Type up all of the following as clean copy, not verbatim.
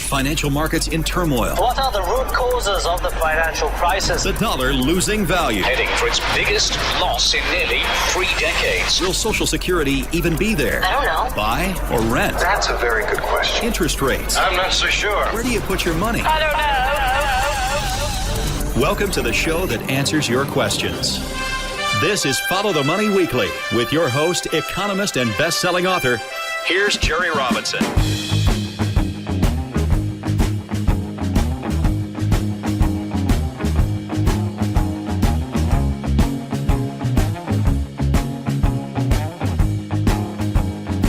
financial markets in turmoil. What are the root causes of the financial crisis? The dollar losing value. Heading for its biggest loss in nearly 3 decades. Will Social Security even be there? I don't know. Buy or rent? That's a very good question. Interest rates. I'm not so sure. Where do you put your money? I don't know. Welcome to the show that answers your questions. This is Follow the Money Weekly with your host, economist and best-selling author. Here's Jerry Robinson.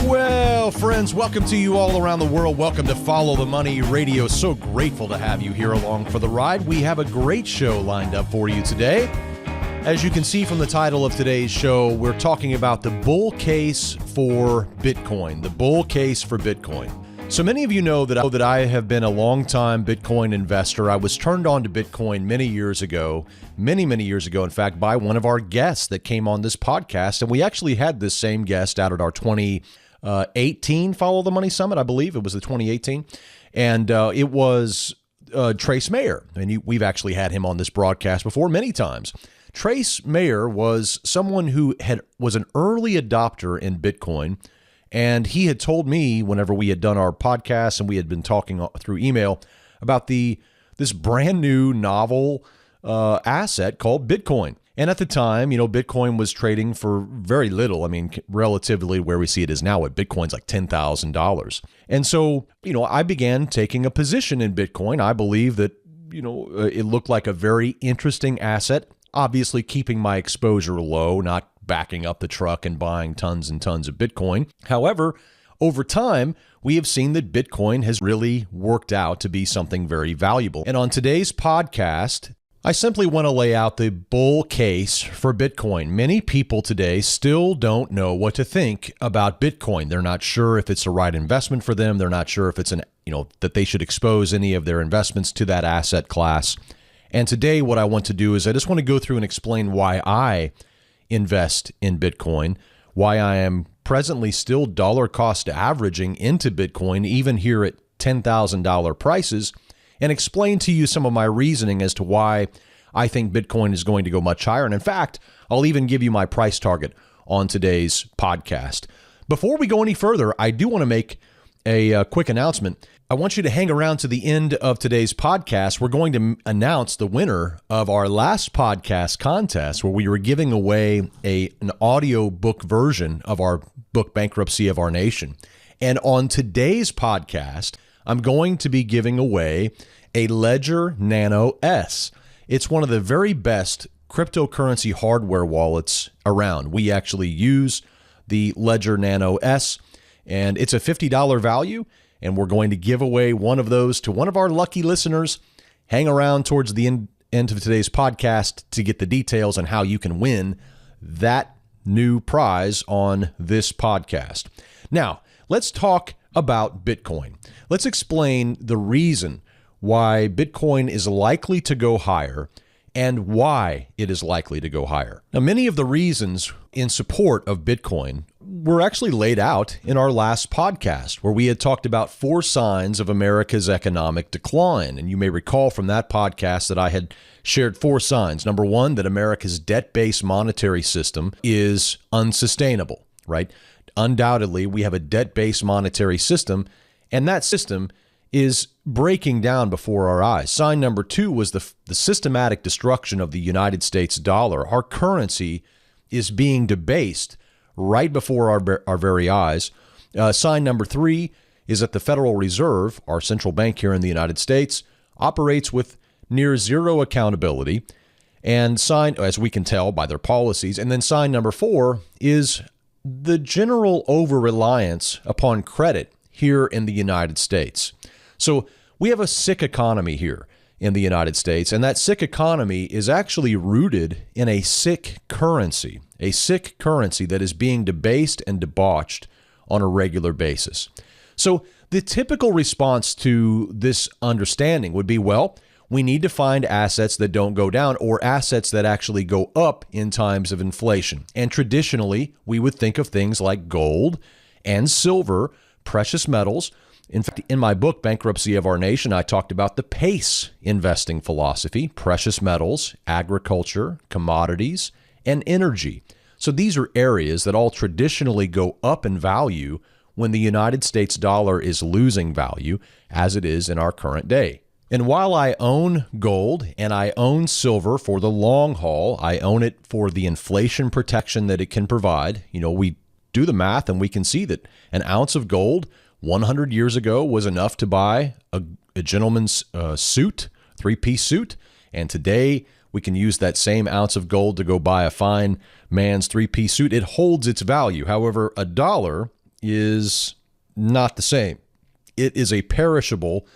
Well, friends, welcome to you all around the world. Welcome to Follow the Money Radio. So grateful to have you here along for the ride. We have a great show lined up for you today. As you can see from the title of today's show, we're talking about the bull case for Bitcoin, the bull case for Bitcoin. So many of you know that I have been a longtime Bitcoin investor. I was turned on to Bitcoin many years ago, many years ago, in fact, by one of our guests that came on this podcast. And we actually had this same guest out at our 2018 Follow the Money Summit, I believe. It was the 2018. And it was Trace Mayer. And we've actually had him on this broadcast before many times. Trace Mayer was someone who was an early adopter in Bitcoin, and he had told me whenever we had done our podcast and we had been talking through email about this brand new novel asset called Bitcoin. And at the time, Bitcoin was trading for very little. I mean, relatively where we see it is now, at Bitcoin's like $10,000. And so, I began taking a position in Bitcoin. I believe that, it looked like a very interesting asset. Obviously, keeping my exposure low, not backing up the truck and buying tons and tons of Bitcoin. However, over time, we have seen that Bitcoin has really worked out to be something very valuable. And on today's podcast, I simply want to lay out the bull case for Bitcoin. Many people today still don't know what to think about Bitcoin. They're not sure if it's the right investment for them. They're not sure if it's that they should expose any of their investments to that asset class. And today what I want to do is I just want to go through and explain why I invest in Bitcoin, why I am presently still dollar cost averaging into Bitcoin, even here at $10,000 prices, and explain to you some of my reasoning as to why I think Bitcoin is going to go much higher. And in fact, I'll even give you my price target on today's podcast. Before we go any further, I do want to make a quick announcement. I want you to hang around to the end of today's podcast. We're going to announce the winner of our last podcast contest, where we were giving away an audio book version of our book, Bankruptcy of Our Nation. And on today's podcast, I'm going to be giving away a Ledger Nano S. It's one of the very best cryptocurrency hardware wallets around. We actually use the Ledger Nano S, and it's a $50 value, and we're going to give away one of those to one of our lucky listeners. Hang around towards the end of today's podcast to get the details on how you can win that new prize on this podcast. Now, let's talk about Bitcoin. Let's explain the reason why Bitcoin is likely to go higher and why it is likely to go higher. Now, many of the reasons in support of Bitcoin were actually laid out in our last podcast, where we had talked about 4 signs of America's economic decline. And you may recall from that podcast that I had shared 4 signs. Number 1, that America's debt-based monetary system is unsustainable, right? Undoubtedly, we have a debt-based monetary system, and that system is breaking down before our eyes. Sign number 2 was the systematic destruction of the United States dollar. Our currency is being debased right before our very eyes. Sign number 3 is that the Federal Reserve, our central bank here in the United States, operates with near zero accountability, and as we can tell by their policies. And then sign number 4 is the general over-reliance upon credit here in the United States. So we have a sick economy here in the United States, and that sick economy is actually rooted in a sick currency that is being debased and debauched on a regular basis. So the typical response to this understanding would be, well, we need to find assets that don't go down, or assets that actually go up in times of inflation. And traditionally, we would think of things like gold and silver, precious metals, In fact, in my book, Bankruptcy of Our Nation, I talked about the PACE investing philosophy: precious metals, agriculture, commodities, and energy. So these are areas that all traditionally go up in value when the United States dollar is losing value, as it is in our current day. And while I own gold and I own silver for the long haul, I own it for the inflation protection that it can provide. We do the math and we can see that an ounce of gold 100 years ago was enough to buy a gentleman's suit, three-piece suit. And today we can use that same ounce of gold to go buy a fine man's three-piece suit. It holds its value. However, a dollar is not the same. It is a perishable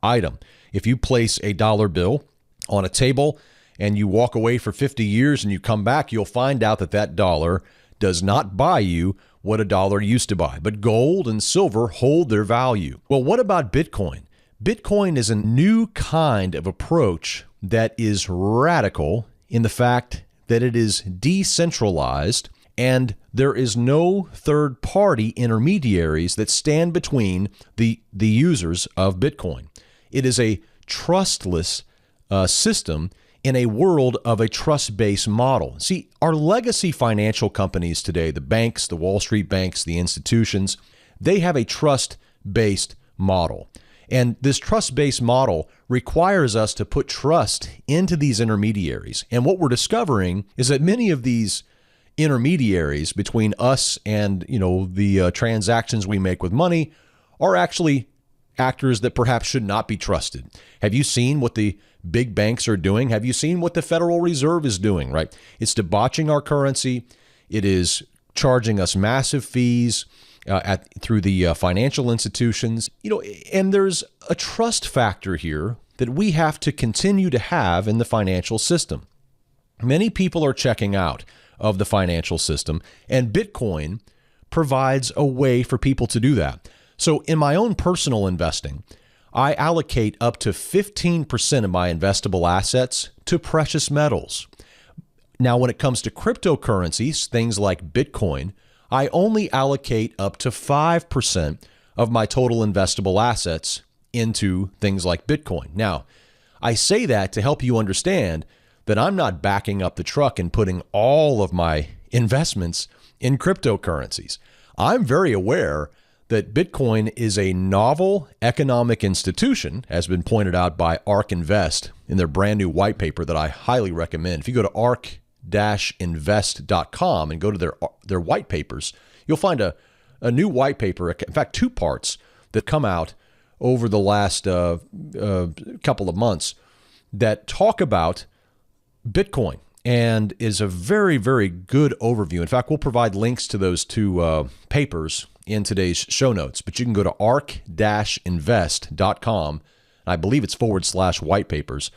item. If you place a dollar bill on a table and you walk away for 50 years and you come back, you'll find out that that dollar does not buy you what a dollar used to buy. But gold and silver hold their value. Well, what about Bitcoin? Bitcoin is a new kind of approach that is radical in the fact that it is decentralized and there is no third-party intermediaries that stand between the users of Bitcoin. It is a trustless system in a world of a trust-based model. See, our legacy financial companies today, the banks, the Wall Street banks, the institutions, they have a trust-based model. And this trust-based model requires us to put trust into these intermediaries. And what we're discovering is that many of these intermediaries between us and, the transactions we make with money are actually actors that perhaps should not be trusted. Have you seen what the big banks are doing? Have you seen what the Federal Reserve is doing, right? It's debauching our currency. It is charging us massive fees through the financial institutions. And there's a trust factor here that we have to continue to have in the financial system. Many people are checking out of the financial system, and Bitcoin provides a way for people to do that. So in my own personal investing, I allocate up to 15% of my investable assets to precious metals. Now, when it comes to cryptocurrencies, things like Bitcoin, I only allocate up to 5% of my total investable assets into things like Bitcoin. Now, I say that to help you understand that I'm not backing up the truck and putting all of my investments in cryptocurrencies. I'm very aware that Bitcoin is a novel economic institution, as been pointed out by ARK Invest in their brand new white paper that I highly recommend. If you go to ark-invest.com and go to their white papers, you'll find a new white paper, in fact, 2 parts that come out over the last couple of months that talk about Bitcoin and is a very, very good overview. In fact, we'll provide links to those 2 papers in today's show notes, but you can go to ark-invest.com. I believe it's /white papers.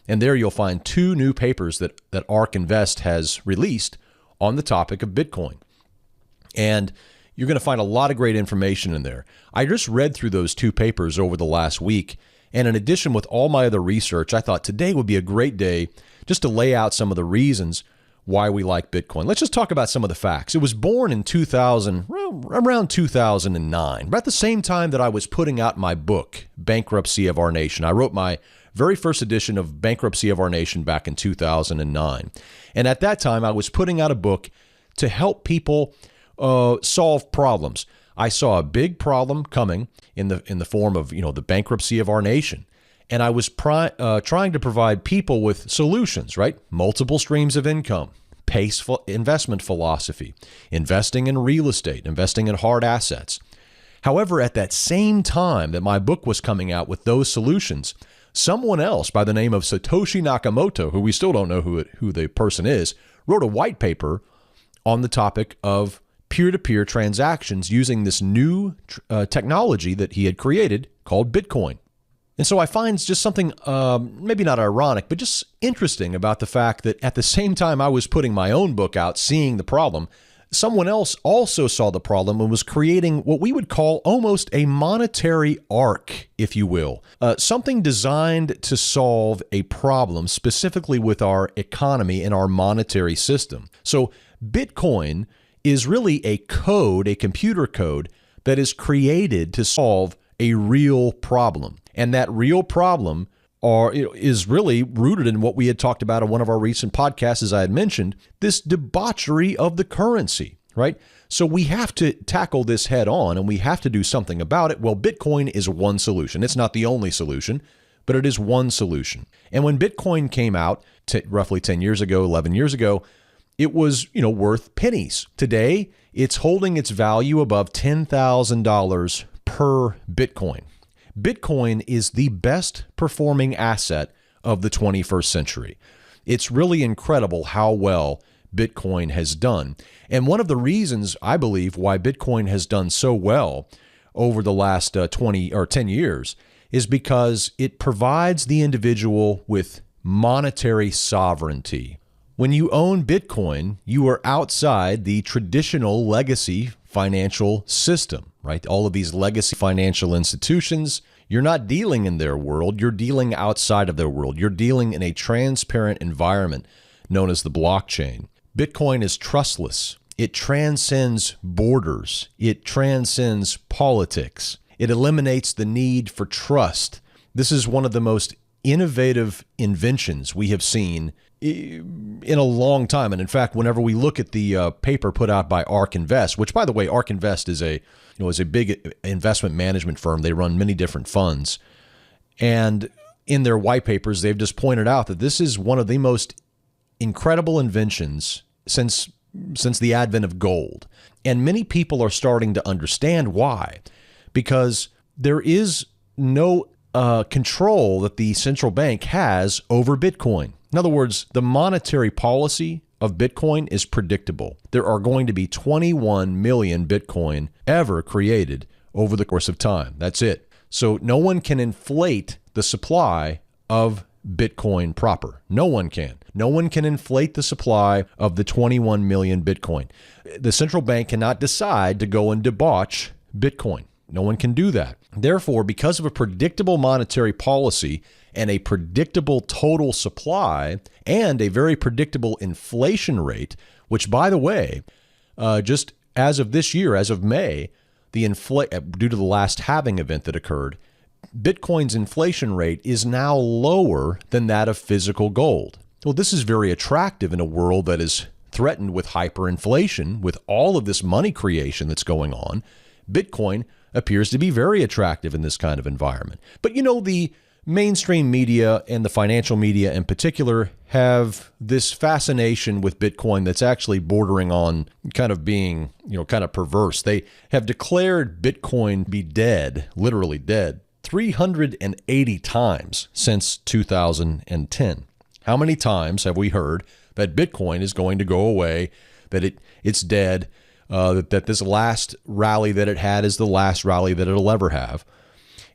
And there you'll find 2 new papers that ARK Invest has released on the topic of Bitcoin. And you're going to find a lot of great information in there. I just read through those 2 papers over the last week. And in addition, with all my other research, I thought today would be a great day just to lay out some of the reasons why we like Bitcoin. Let's just talk about some of the facts. It was born in around 2009, about the same time that I was putting out my book, Bankruptcy of Our Nation. I wrote my very first edition of Bankruptcy of Our Nation back in 2009. And at that time, I was putting out a book to help people solve problems. I saw a big problem coming in the form of, the bankruptcy of our nation. And I was trying to provide people with solutions, right? Multiple streams of income, PACE investment philosophy, investing in real estate, investing in hard assets. However, at that same time that my book was coming out with those solutions, someone else by the name of Satoshi Nakamoto, who we still don't know who the person is, wrote a white paper on the topic of peer-to-peer transactions using this new technology that he had created called Bitcoin. And so I find just something maybe not ironic, but just interesting about the fact that at the same time I was putting my own book out, seeing the problem, someone else also saw the problem and was creating what we would call almost a monetary arc, if you will, something designed to solve a problem specifically with our economy and our monetary system. So Bitcoin is really a code, a computer code that is created to solve a real problem. And that real problem is really rooted in what we had talked about in one of our recent podcasts, as I had mentioned, this debauchery of the currency, right? So we have to tackle this head on, and we have to do something about it. Well, Bitcoin is one solution. It's not the only solution, but it is one solution. And when Bitcoin came out roughly 10 years ago, 11 years ago, it was, worth pennies. Today, it's holding its value above $10,000 per Bitcoin. Bitcoin is the best performing asset of the 21st century. It's really incredible how well Bitcoin has done. And one of the reasons, I believe, why Bitcoin has done so well over the last 20 or 10 years is because it provides the individual with monetary sovereignty. When you own Bitcoin, you are outside the traditional legacy financial system, right? All of these legacy financial institutions, you're not dealing in their world, you're dealing outside of their world. You're dealing in a transparent environment known as the blockchain. Bitcoin is trustless. It transcends borders. It transcends politics. It eliminates the need for trust. This is one of the most innovative inventions we have seen in a long time. And in fact, whenever we look at the paper put out by ARK Invest, which, by the way, ARK Invest is a big investment management firm. They run many different funds. And in their white papers, they've just pointed out that this is one of the most incredible inventions since the advent of gold. And many people are starting to understand why. Because there is no control that the central bank has over Bitcoin. In other words, the monetary policy of Bitcoin is predictable. There are going to be 21 million Bitcoin ever created over the course of time. That's it. So no one can inflate the supply of Bitcoin proper. No one can. No one can inflate the supply of the 21 million Bitcoin. The central bank cannot decide to go and debauch Bitcoin. No one can do that. Therefore, because of a predictable monetary policy and a predictable total supply and a very predictable inflation rate, which, by the way, just as of this year, as of May, due to the last halving event that occurred, Bitcoin's inflation rate is now lower than that of physical gold. Well, this is very attractive in a world that is threatened with hyperinflation, with all of this money creation that's going on. Bitcoin appears to be very attractive in this kind of environment. But the mainstream media and the financial media in particular have this fascination with Bitcoin that's actually bordering on kind of being, kind of perverse. They have declared Bitcoin be dead, literally dead, 380 times since 2010. How many times have we heard that Bitcoin is going to go away, that it's dead, that this last rally that it had is the last rally that it'll ever have?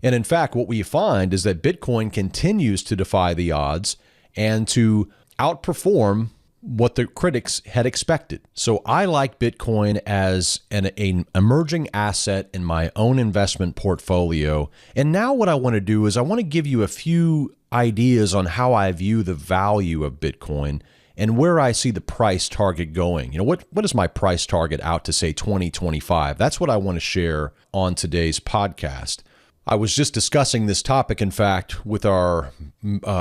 And in fact, what we find is that Bitcoin continues to defy the odds and to outperform what the critics had expected. So I like Bitcoin as an emerging asset in my own investment portfolio. And now what I want to do is I want to give you a few ideas on how I view the value of Bitcoin and where I see the price target going. What is my price target out to, say, 2025? That's what I want to share on today's podcast. I was just discussing this topic, in fact, with our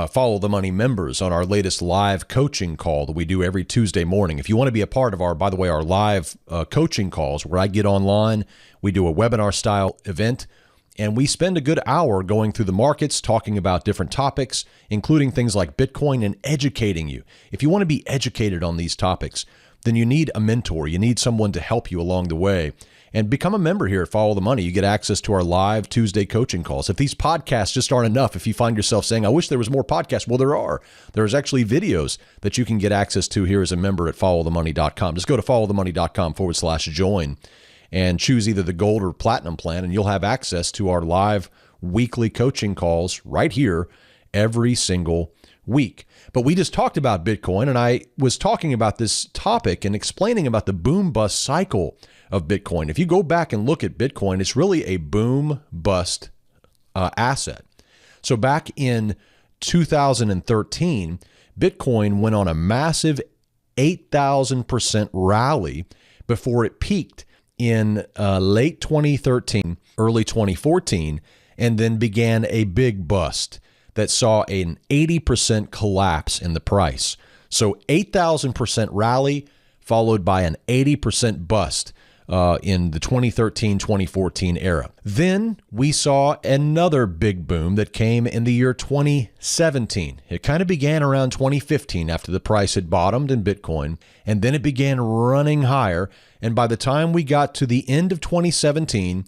Follow the Money members on our latest live coaching call that we do every Tuesday morning. If you want to be a part of our live coaching calls where I get online, we do a webinar style event, and we spend a good hour going through the markets, talking about different topics, including things like Bitcoin, and educating you. If you want to be educated on these topics, then you need a mentor. You need someone to help you along the way. And become a member here at Follow the Money. You get access to our live Tuesday coaching calls. If these podcasts just aren't enough, if you find yourself saying, I wish there was more podcasts, well, there are. There's actually videos that you can get access to here as a member at followthemoney.com. Just go to followthemoney.com/join and choose either the gold or platinum plan, and you'll have access to our live weekly coaching calls right here every single week. But we just talked about Bitcoin, and I was talking about this topic and explaining about the boom-bust cycle of Bitcoin. If you go back and look at Bitcoin, it's really a boom-bust asset. So back in 2013, Bitcoin went on a massive 8,000% rally before it peaked in late 2013 early 2014, and then began a big bust that saw an 80% collapse in the price. So 8,000% rally followed by an 80% bust in the 2013-2014 era. Then we saw another big boom that came in the year 2017. It kind of began around 2015 after the price had bottomed in Bitcoin, and then it began running higher. And by the time we got to the end of 2017,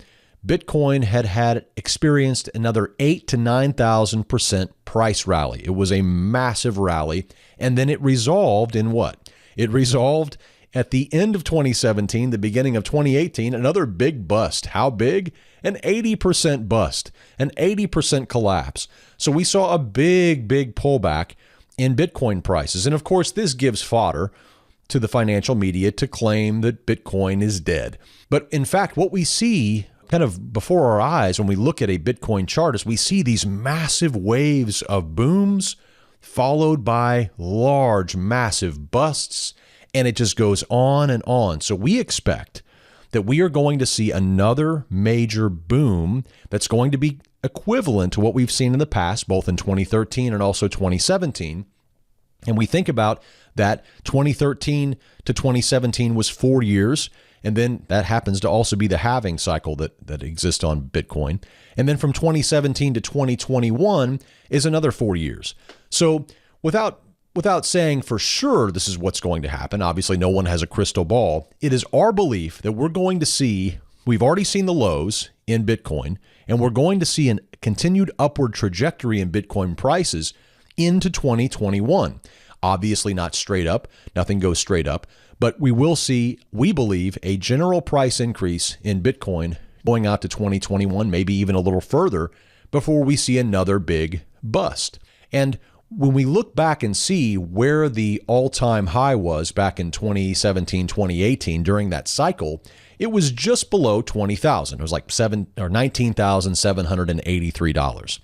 Bitcoin had experienced another 8,000 to 9,000% price rally. It was a massive rally. And then it resolved in what? It resolved at the end of 2017, the beginning of 2018, another big bust. How big? An 80% bust, an 80% collapse. So we saw a big pullback in Bitcoin prices. And of course, this gives fodder to the financial media to claim that Bitcoin is dead. But in fact, what we see kind of before our eyes when we look at a Bitcoin chart is we see these massive waves of booms followed by large, massive busts, and it just goes on and on. So we expect that we are going to see another major boom that's going to be equivalent to what we've seen in the past, both in 2013 and also 2017. And we think about that 2013 to 2017 was 4 years. And then that happens to also be the halving cycle that exists on Bitcoin. And then from 2017 to 2021 is another 4 years. So without saying for sure this is what's going to happen, obviously no one has a crystal ball, it is our belief that we're going to see, we've already seen the lows in Bitcoin, and we're going to see a continued upward trajectory in Bitcoin prices into 2021. Obviously not straight up, nothing goes straight up, but we will see, we believe, a general price increase in Bitcoin going out to 2021, maybe even a little further, before we see another big bust. And when we look back and see where the all-time high was back in 2017, 2018 during that cycle, it was just below 20,000. It was like $19,783.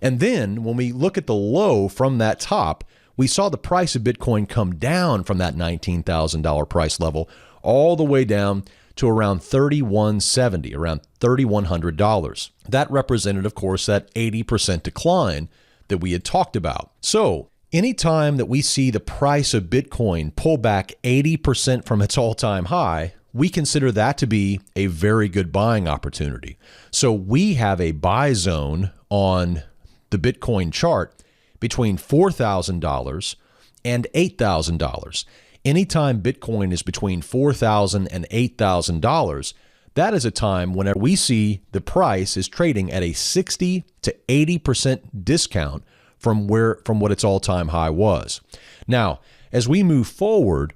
And then when we look at the low from that top, we saw the price of Bitcoin come down from that $19,000 price level all the way down to around $3,170, around $3,100. That represented, of course, that 80% decline that we had talked about. So anytime that we see the price of Bitcoin pull back 80% from its all-time high, we consider that to be a very good buying opportunity. So we have a buy zone on the Bitcoin chart between $4,000 and $8,000. Anytime Bitcoin is between $4,000 and $8,000, that is a time whenever we see the price is trading at a 60 to 80% discount from what its all-time high was. Now, as we move forward,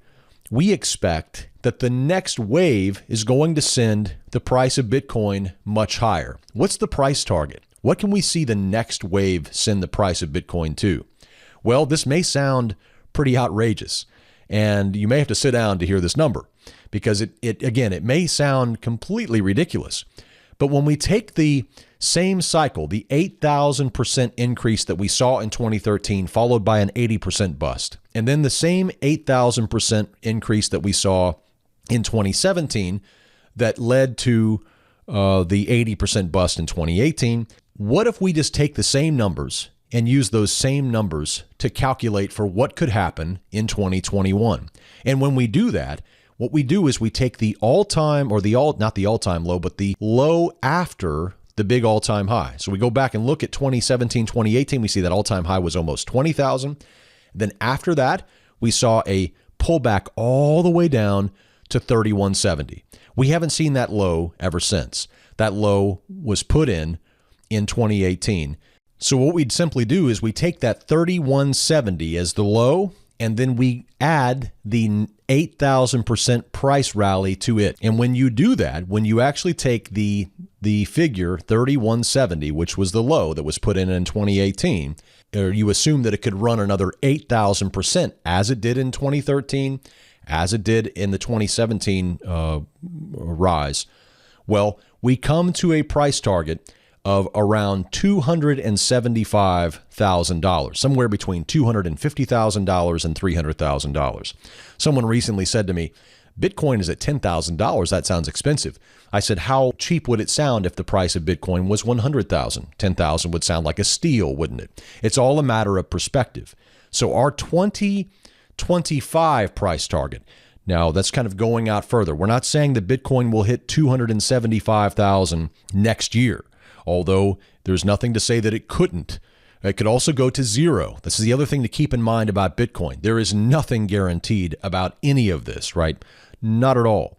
we expect that the next wave is going to send the price of Bitcoin much higher. What's the price target? What can we see the next wave send the price of Bitcoin to? Well, this may sound pretty outrageous, and you may have to sit down to hear this number because it may sound completely ridiculous. But when we take the same cycle, the 8,000% increase that we saw in 2013, followed by an 80% bust, and then the same 8,000% increase that we saw in 2017 that led to the 80% bust in 2018, what if we just take the same numbers and use those same numbers to calculate for what could happen in 2021? And when we do that, what we do is we take the all-time, or not the all-time low, but the low after the big all-time high. So we go back and look at 2017, 2018, we see that all-time high was almost 20,000. Then after that, we saw a pullback all the way down to 3,170. We haven't seen that low ever since. That low was put in 2018. So what we'd simply do is we take that 3,170 as the low, and then we add the 8,000% price rally to it. And when you do that, when you actually take the figure 3,170, which was the low that was put in 2018, or you assume that it could run another 8,000% as it did in 2013, as it did in the 2017 rise, well, we come to a price target of around $275,000, somewhere between $250,000 and $300,000. Someone recently said to me Bitcoin is at $10,000. That sounds expensive. I said, how cheap would it sound if the price of Bitcoin was $100,000? $10,000 would sound like a steal, wouldn't it? It's all a matter of perspective. So our 2025 price target, now that's kind of going out further. We're not saying that Bitcoin will hit 275,000 next year, although there's nothing to say that it couldn't. It could also go to zero. This is the other thing to keep in mind about Bitcoin. There is nothing guaranteed about any of this, right? Not at all.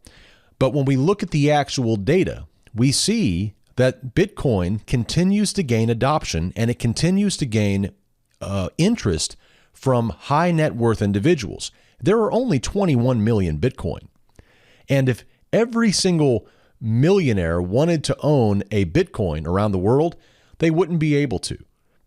But when we look at the actual data, we see that Bitcoin continues to gain adoption and it continues to gain interest from high net worth individuals. There are only 21 million Bitcoin. And if every single millionaire wanted to own a Bitcoin around the world, they wouldn't be able to.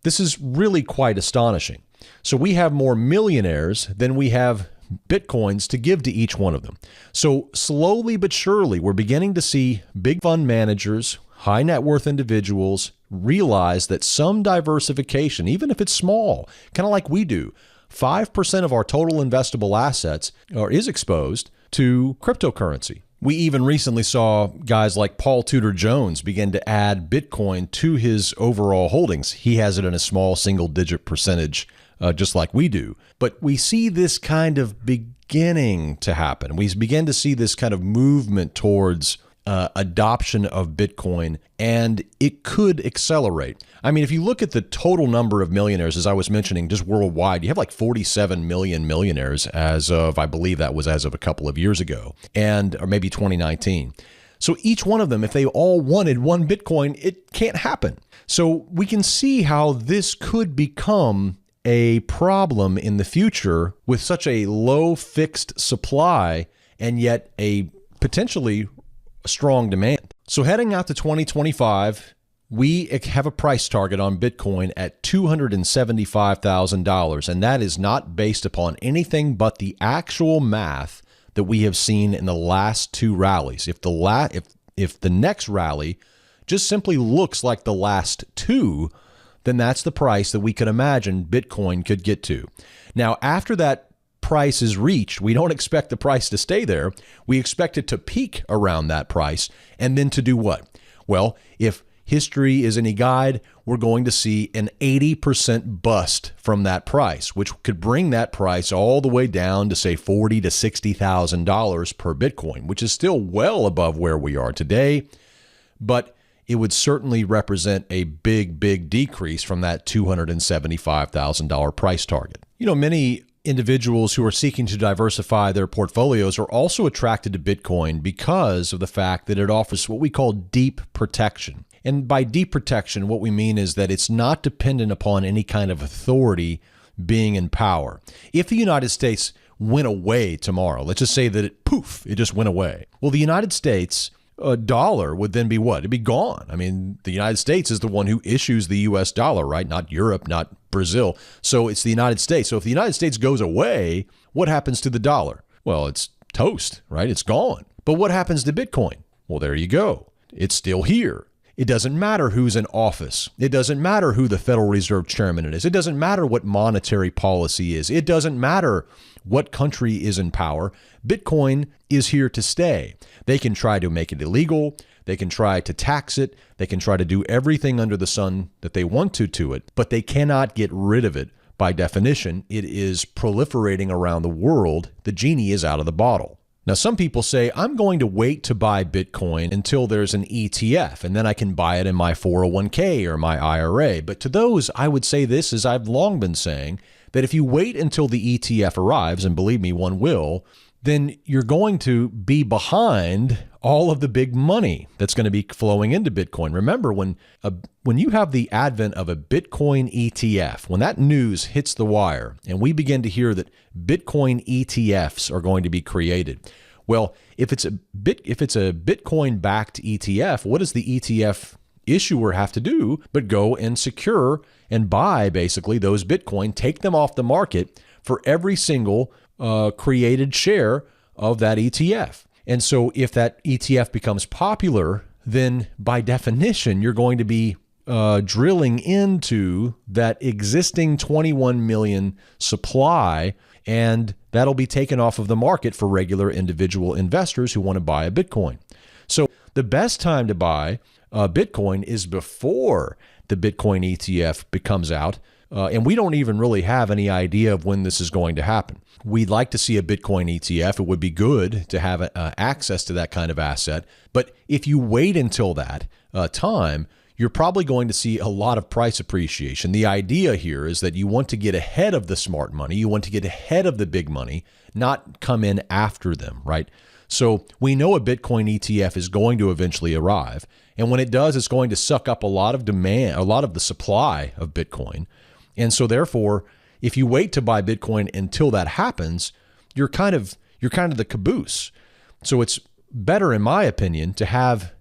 This is really quite astonishing. So we have more millionaires than we have Bitcoins to give to each one of them. So slowly but surely, we're beginning to see big fund managers, high net worth individuals realize that some diversification, even if it's small, kind of like we do, 5% of our total investable assets is exposed to cryptocurrency. We even recently saw guys like Paul Tudor Jones begin to add Bitcoin to his overall holdings. He has it in a small single-digit percentage, just like we do. But we see this kind of beginning to happen. We begin to see this kind of movement towards adoption of Bitcoin, and it could accelerate. I mean, if you look at the total number of millionaires, as I was mentioning, just worldwide, you have like 47 million millionaires as of, I believe that was as of a couple of years ago, or maybe 2019. So each one of them, if they all wanted one Bitcoin, it can't happen. So we can see how this could become a problem in the future with such a low fixed supply and yet a potentially strong demand. So heading out to 2025, we have a price target on Bitcoin at $275,000, and that is not based upon anything but the actual math that we have seen in the last two rallies. If the next rally just simply looks like the last two, then that's the price that we could imagine Bitcoin could get to. Now, after that price is reached, we don't expect the price to stay there. We expect it to peak around that price and then to do what? Well, if history is any guide, we're going to see an 80% bust from that price, which could bring that price all the way down to say $40,000 to $60,000 per Bitcoin, which is still well above where we are today, but it would certainly represent a big, big decrease from that $275,000 price target. You know, many individuals who are seeking to diversify their portfolios are also attracted to Bitcoin because of the fact that it offers what we call deep protection. And by deep protection, what we mean is that it's not dependent upon any kind of authority being in power. If the United States went away tomorrow, let's just say that it just went away. Well, the United States dollar would then be what? It'd be gone. I mean, the United States is the one who issues the U.S. dollar, right? Not Europe, not Brazil. So it's the United States. So if the United States goes away, what happens to the dollar? Well, it's toast, right? It's gone. But what happens to Bitcoin? Well, there you go. It's still here. It doesn't matter who's in office. It doesn't matter who the Federal Reserve Chairman is. It doesn't matter what monetary policy is. It doesn't matter what country is in power. Bitcoin is here to stay. They can try to make it illegal. They can try to tax it. They can try to do everything under the sun that they want to it, but they cannot get rid of it. By definition, it is proliferating around the world. The genie is out of the bottle. Now, some people say, I'm going to wait to buy Bitcoin until there's an ETF, and then I can buy it in my 401k or my IRA. But to those, I would say this, as I've long been saying, that if you wait until the ETF arrives, and believe me, one will, then you're going to be behind all of the big money that's going to be flowing into Bitcoin. Remember, when you have the advent of a Bitcoin ETF, when that news hits the wire and we begin to hear that Bitcoin ETFs are going to be created, well, if it's a Bitcoin-backed ETF, what does the ETF issuer have to do but go and secure and buy basically those Bitcoin, take them off the market for every single created share of that ETF. And so if that ETF becomes popular, then by definition, you're going to be drilling into that existing 21 million supply, and that'll be taken off of the market for regular individual investors who want to buy a Bitcoin. So the best time to buy Bitcoin is before the Bitcoin ETF comes out. And we don't even really have any idea of when this is going to happen. We'd like to see a Bitcoin ETF. It would be good to have access to that kind of asset. But if you wait until that time, you're probably going to see a lot of price appreciation. The idea here is that you want to get ahead of the smart money. You want to get ahead of the big money, not come in after them, right? So we know a Bitcoin ETF is going to eventually arrive. And when it does, it's going to suck up a lot of demand, a lot of the supply of Bitcoin. And so therefore, if you wait to buy Bitcoin until that happens, you're kind of the caboose. So it's better, in my opinion, to have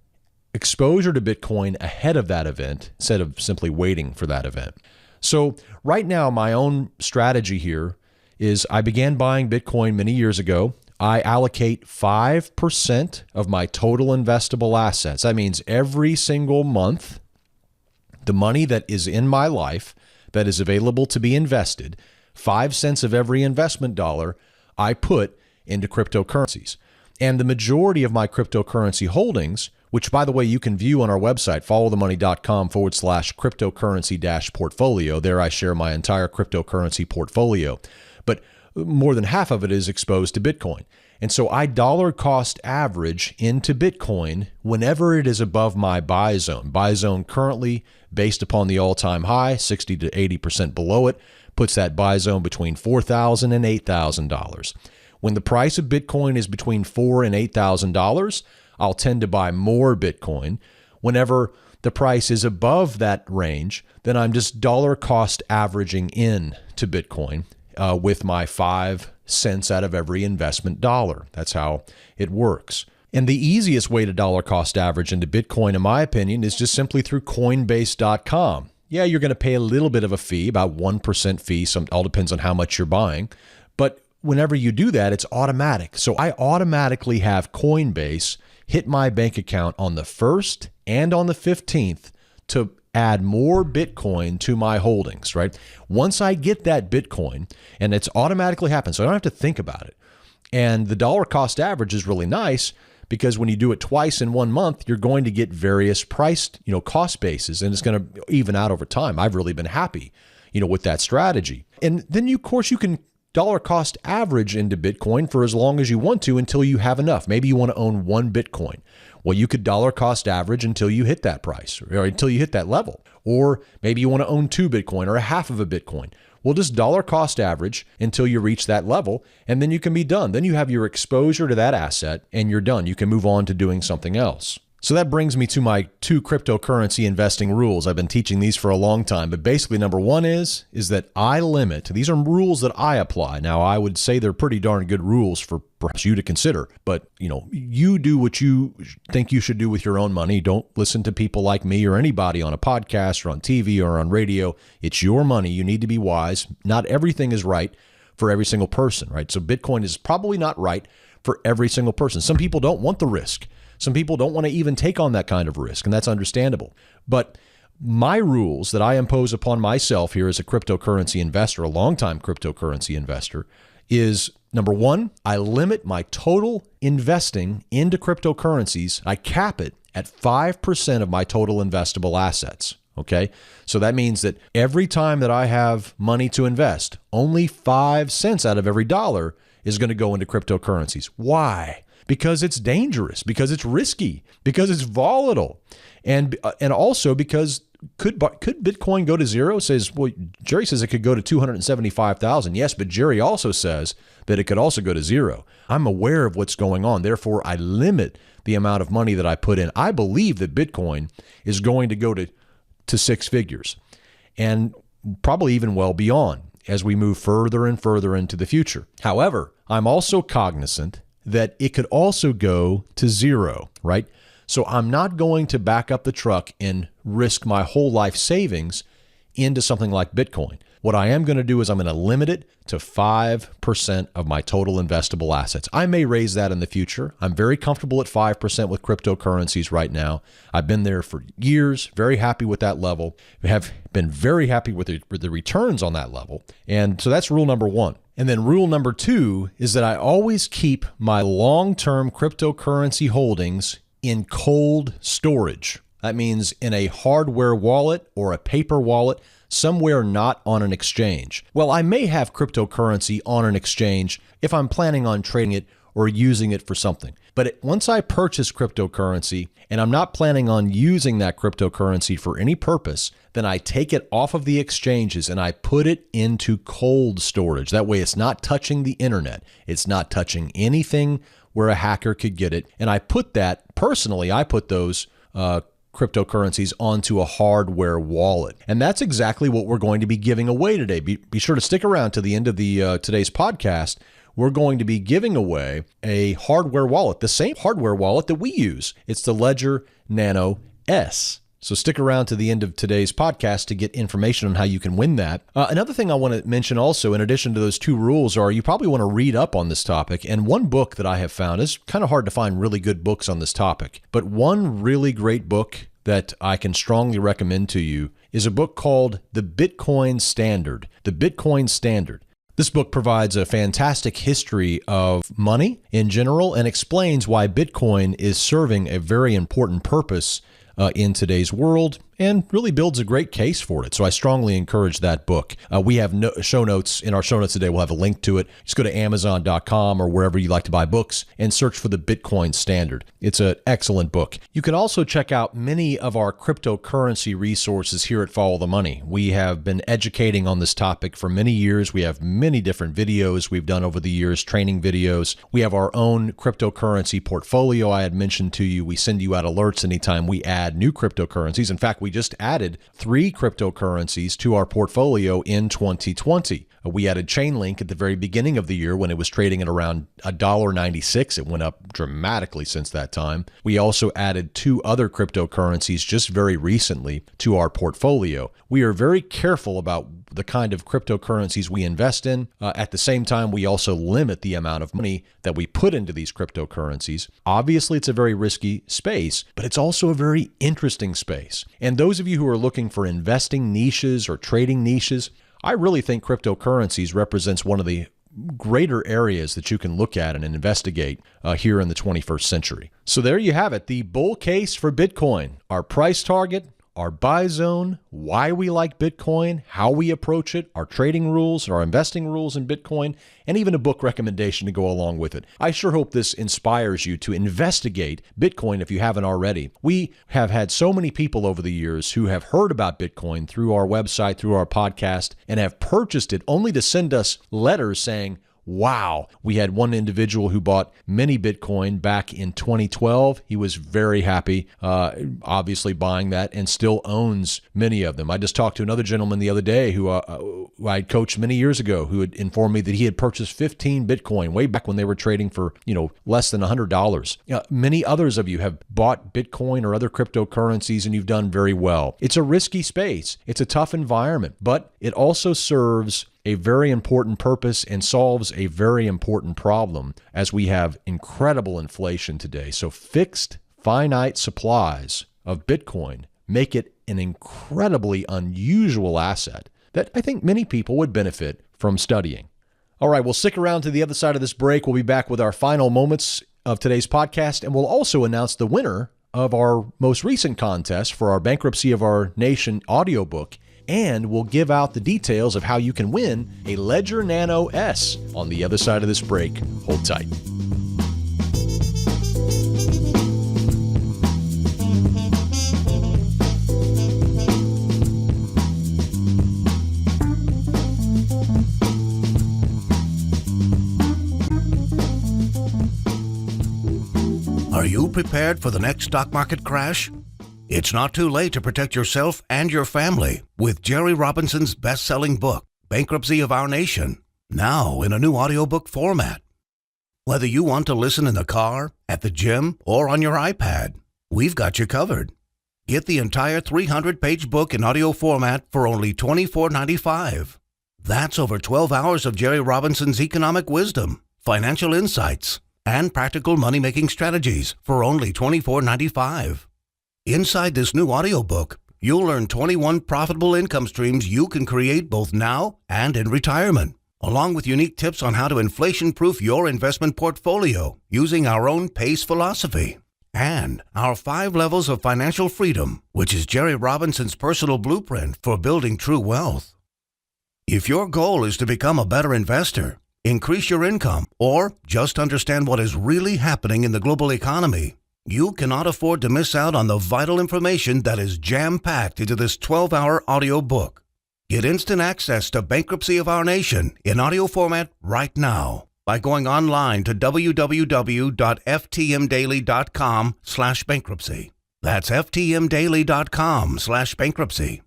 exposure to Bitcoin ahead of that event instead of simply waiting for that event. So right now, my own strategy here is I began buying Bitcoin many years ago. I allocate 5% of my total investable assets. That means every single month, the money that is in my life that is available to be invested, 5 cents of every investment dollar I put into cryptocurrencies. And the majority of my cryptocurrency holdings, which, by the way, you can view on our website, followthemoney.com/cryptocurrency-portfolio. There I share my entire cryptocurrency portfolio. But more than half of it is exposed to Bitcoin. And so I dollar cost average into Bitcoin whenever it is above my buy zone. Buy zone currently, based upon the all-time high, 60 to 80% below it, puts that buy zone between $4,000 and $8,000. When the price of Bitcoin is between $4,000 and $8,000, I'll tend to buy more Bitcoin. Whenever the price is above that range, then I'm just dollar cost averaging in to Bitcoin with my 5 cents out of every investment dollar. That's how it works. And the easiest way to dollar cost average into Bitcoin, in my opinion, is just simply through Coinbase.com. Yeah, you're going to pay a little bit of a fee, about 1% fee. All depends on how much you're buying. But whenever you do that, it's automatic. So I automatically have Coinbase hit my bank account on the 1st and on the 15th to add more Bitcoin to my holdings, right? Once I get that Bitcoin, and it's automatically happens, so I don't have to think about it. And the dollar cost average is really nice because when you do it twice in 1 month, you're going to get various priced, cost bases, and it's going to even out over time. I've really been happy, with that strategy. And then of course you can dollar cost average into Bitcoin for as long as you want to until you have enough. Maybe you want to own 1 Bitcoin. Well, you could dollar cost average until you hit that price or until you hit that level. Or maybe you want to own 2 Bitcoin or a half of a Bitcoin. Well, just dollar cost average until you reach that level, and then you can be done. Then you have your exposure to that asset and you're done. You can move on to doing something else. So that brings me to my 2 cryptocurrency investing rules. I've been teaching these for a long time, but basically number 1 is that I limit. These are rules that I apply. Now, I would say they're pretty darn good rules for perhaps you to consider, but you do what you think you should do with your own money. Don't listen to people like me or anybody on a podcast or on TV or on radio. It's your money. You need to be wise. Not everything is right for every single person, right? So Bitcoin is probably not right for every single person. Some people don't want the risk. Some people don't want to even take on that kind of risk, and that's understandable. But my rules that I impose upon myself here as a cryptocurrency investor, a longtime cryptocurrency investor, is number 1, I limit my total investing into cryptocurrencies. I cap it at 5% of my total investable assets. Okay. So that means that every time that I have money to invest, only 5 cents out of every dollar is going to go into cryptocurrencies. Why? Because it's dangerous, because it's risky, because it's volatile, and also because could Bitcoin go to zero? Jerry says it could go to 275,000. Yes, but Jerry also says that it could also go to zero. I'm aware of what's going on. Therefore, I limit the amount of money that I put in. I believe that Bitcoin is going to go to 6 figures, and probably even well beyond as we move further and further into the future. However, I'm also cognizant that it could also go to zero, right? So I'm not going to back up the truck and risk my whole life savings into something like Bitcoin. What I am going to do is I'm going to limit it to 5% of my total investable assets. I may raise that in the future. I'm very comfortable at 5% with cryptocurrencies right now. I've been there for years, very happy with that level. Have been very happy with the returns on that level. And so that's rule number one. And then rule number two is that I always keep my long-term cryptocurrency holdings in cold storage. That means in a hardware wallet or a paper wallet, somewhere not on an exchange. Well, I may have cryptocurrency on an exchange if I'm planning on trading it or using it for something. But once I purchase cryptocurrency and I'm not planning on using that cryptocurrency for any purpose, then I take it off of the exchanges and I put it into cold storage. That way it's not touching the internet. It's not touching anything where a hacker could get it. And I put that, personally, I put those cryptocurrencies onto a hardware wallet. And that's exactly what we're going to be giving away today. Be sure to stick around to the end of the today's podcast. We're going to be giving away a hardware wallet, the same hardware wallet that we use. It's the Ledger Nano S. So stick around to the end of today's podcast to get information on how you can win that. Another thing I want to mention also, in addition to those two rules, are you probably want to read up on this topic. And one book that I have found, is kind of hard to find really good books on this topic, but one really great book that I can strongly recommend to you is a book called The Bitcoin Standard. The Bitcoin Standard. This book provides a fantastic history of money in general and explains why Bitcoin is serving a very important purpose in today's world, and really builds a great case for it. So I strongly encourage that book. We have show notes. In our show notes today, we'll have a link to it. Just go to Amazon.com or wherever you like to buy books and search for the Bitcoin Standard. It's an excellent book. You can also check out many of our cryptocurrency resources here at Follow the Money. We have been educating on this topic for many years. We have many different videos we've done over the years, training videos. We have our own cryptocurrency portfolio I had mentioned to you. We send you out alerts anytime we add new cryptocurrencies. In fact, we just added 3 cryptocurrencies to our portfolio in 2020. We added Chainlink at the very beginning of the year when it was trading at around $1.96. It went up dramatically since that time. We also added 2 other cryptocurrencies just very recently to our portfolio. We are very careful about the kind of cryptocurrencies we invest in. At the same time, we also limit the amount of money that we put into these cryptocurrencies. Obviously, it's a very risky space, but it's also a very interesting space. And those of you who are looking for investing niches or trading niches, I really think cryptocurrencies represents one of the greater areas that you can look at and investigate here in the 21st century. So there you have it, the bull case for Bitcoin, our price target, our buy zone, why we like Bitcoin, how we approach it, our trading rules, our investing rules in Bitcoin, and even a book recommendation to go along with it. I sure hope this inspires you to investigate Bitcoin if you haven't already. We have had so many people over the years who have heard about Bitcoin through our website, through our podcast, and have purchased it only to send us letters saying, wow. We had one individual who bought mini Bitcoin back in 2012. He was very happy, obviously buying that, and still owns many of them. I just talked to another gentleman the other day who I coached many years ago, who had informed me that he had purchased 15 Bitcoin way back when they were trading for, less than $100. Many others of you have bought Bitcoin or other cryptocurrencies, and you've done very well. It's a risky space. It's a tough environment, but it also serves a very important purpose and solves a very important problem as we have incredible inflation today. So fixed, finite supplies of Bitcoin make it an incredibly unusual asset that I think many people would benefit from studying. All right, we'll stick around to the other side of this break. We'll be back with our final moments of today's podcast, and we'll also announce the winner of our most recent contest for our Bankruptcy of Our Nation audiobook. And we'll give out the details of how you can win a Ledger Nano S on the other side of this break. Hold tight. Are you prepared for the next stock market crash? It's not too late to protect yourself and your family with Jerry Robinson's best-selling book, Bankruptcy of Our Nation, now in a new audiobook format. Whether you want to listen in the car, at the gym, or on your iPad, we've got you covered. Get the entire 300-page book in audio format for only $24.95. That's over 12 hours of Jerry Robinson's economic wisdom, financial insights, and practical money-making strategies for only $24.95. Inside this new audiobook, you'll learn 21 profitable income streams you can create both now and in retirement, along with unique tips on how to inflation-proof your investment portfolio using our own PACE philosophy. And our 5 levels of financial freedom, which is Jerry Robinson's personal blueprint for building true wealth. If your goal is to become a better investor, increase your income, or just understand what is really happening in the global economy, you cannot afford to miss out on the vital information that is jam-packed into this 12-hour audio book. Get instant access to Bankruptcy of Our Nation in audio format right now by going online to www.ftmdaily.com/bankruptcy. That's ftmdaily.com/bankruptcy.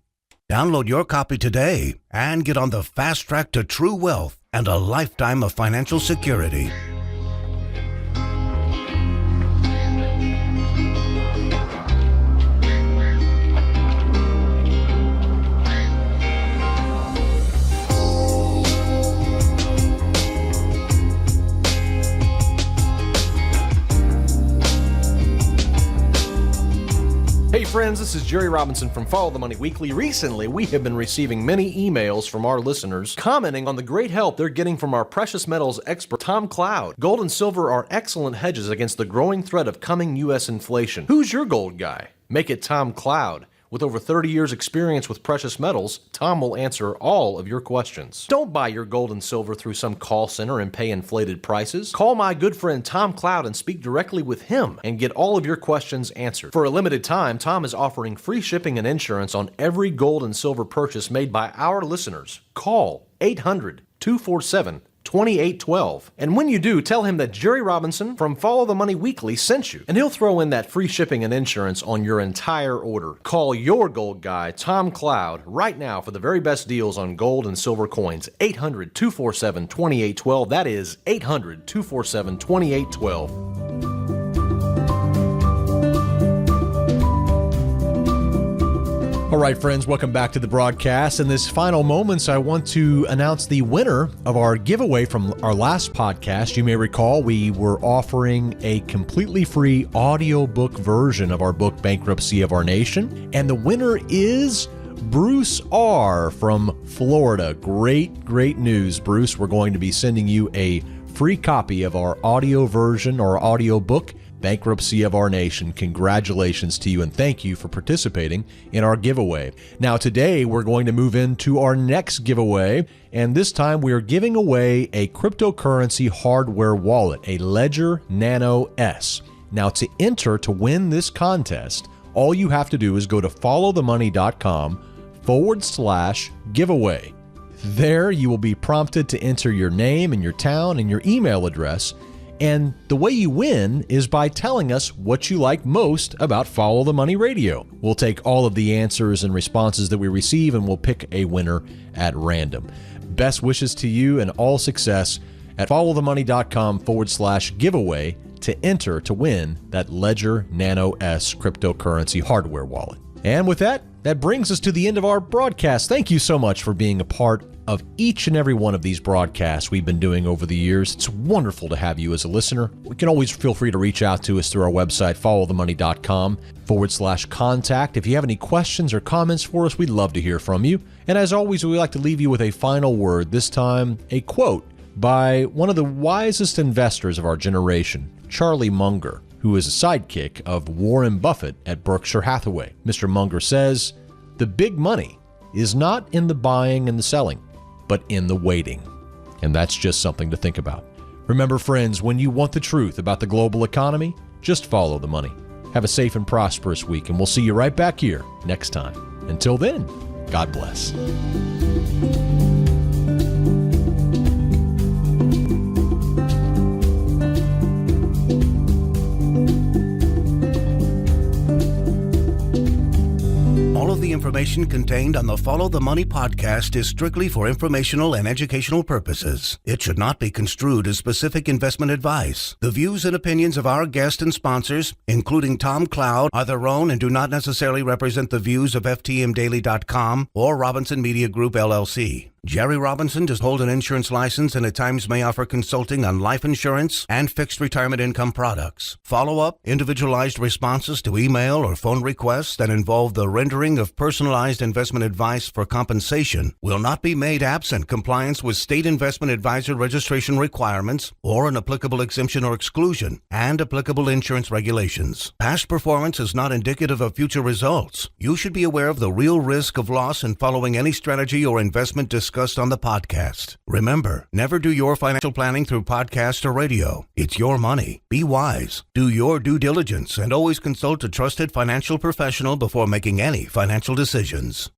Download your copy today and get on the fast track to true wealth and a lifetime of financial security. Hey friends, this is Jerry Robinson from Follow the Money Weekly. Recently, we have been receiving many emails from our listeners commenting on the great help they're getting from our precious metals expert, Tom Cloud. Gold and silver are excellent hedges against the growing threat of coming U.S. inflation. Who's your gold guy? Make it Tom Cloud. With over 30 years experience with precious metals, Tom will answer all of your questions. Don't buy your gold and silver through some call center and pay inflated prices. Call my good friend Tom Cloud and speak directly with him and get all of your questions answered. For a limited time, Tom is offering free shipping and insurance on every gold and silver purchase made by our listeners. Call 800-247-2812. And when you do, tell him that Jerry Robinson from Follow the Money Weekly sent you, and he'll throw in that free shipping and insurance on your entire order. Call your gold guy, Tom Cloud, right now for the very best deals on gold and silver coins. 800-247-2812. That is 800-247-2812. All right, friends, welcome back to the broadcast. In this final moments, I want to announce the winner of our giveaway from our last podcast. You may recall we were offering a completely free audiobook version of our book, Bankruptcy of Our Nation. And the winner is Bruce R. from Florida. Great news, Bruce. We're going to be sending you a free copy of our audio version or audio book, Bankruptcy of Our Nation. Congratulations to you and thank you for participating in our giveaway. Now today we're going to move into our next giveaway, and this time we are giving away a cryptocurrency hardware wallet, a Ledger Nano S. Now to enter to win this contest, all you have to do is go to followthemoney.com/giveaway. There you will be prompted to enter your name and your town and your email address. And the way you win is by telling us what you like most about Follow the Money Radio. We'll take all of the answers and responses that we receive and we'll pick a winner at random. Best wishes to you and all success at followthemoney.com/giveaway to enter to win that Ledger Nano S cryptocurrency hardware wallet. And with that brings us to the end of our broadcast. Thank you so much for being a part of each and every one of these broadcasts we've been doing over the years. It's wonderful to have you as a listener. You can always feel free to reach out to us through our website, followthemoney.com/contact. If you have any questions or comments for us, we'd love to hear from you. And as always, we'd like to leave you with a final word, this time a quote by one of the wisest investors of our generation, Charlie Munger, who is a sidekick of Warren Buffett at Berkshire Hathaway. Mr. Munger says, "The big money is not in the buying and the selling, but in the waiting." And that's just something to think about. Remember, friends, when you want the truth about the global economy, just follow the money. Have a safe and prosperous week, and we'll see you right back here next time. Until then, God bless. information contained on the Follow the Money podcast is strictly for informational and educational purposes. It should not be construed as specific investment advice. The views and opinions of our guests and sponsors, including Tom Cloud, are their own and do not necessarily represent the views of FTMDaily.com or Robinson Media Group, LLC. Jerry Robinson does hold an insurance license and at times may offer consulting on life insurance and fixed retirement income products. Follow-up, individualized responses to email or phone requests that involve the rendering of personalized investment advice for compensation will not be made absent compliance with state investment advisor registration requirements or an applicable exemption or exclusion and applicable insurance regulations. Past performance is not indicative of future results. You should be aware of the real risk of loss in following any strategy or investment discussed on the podcast. Remember, never do your financial planning through podcast or radio. It's your money. Be wise. Do your due diligence and always consult a trusted financial professional before making any financial decisions.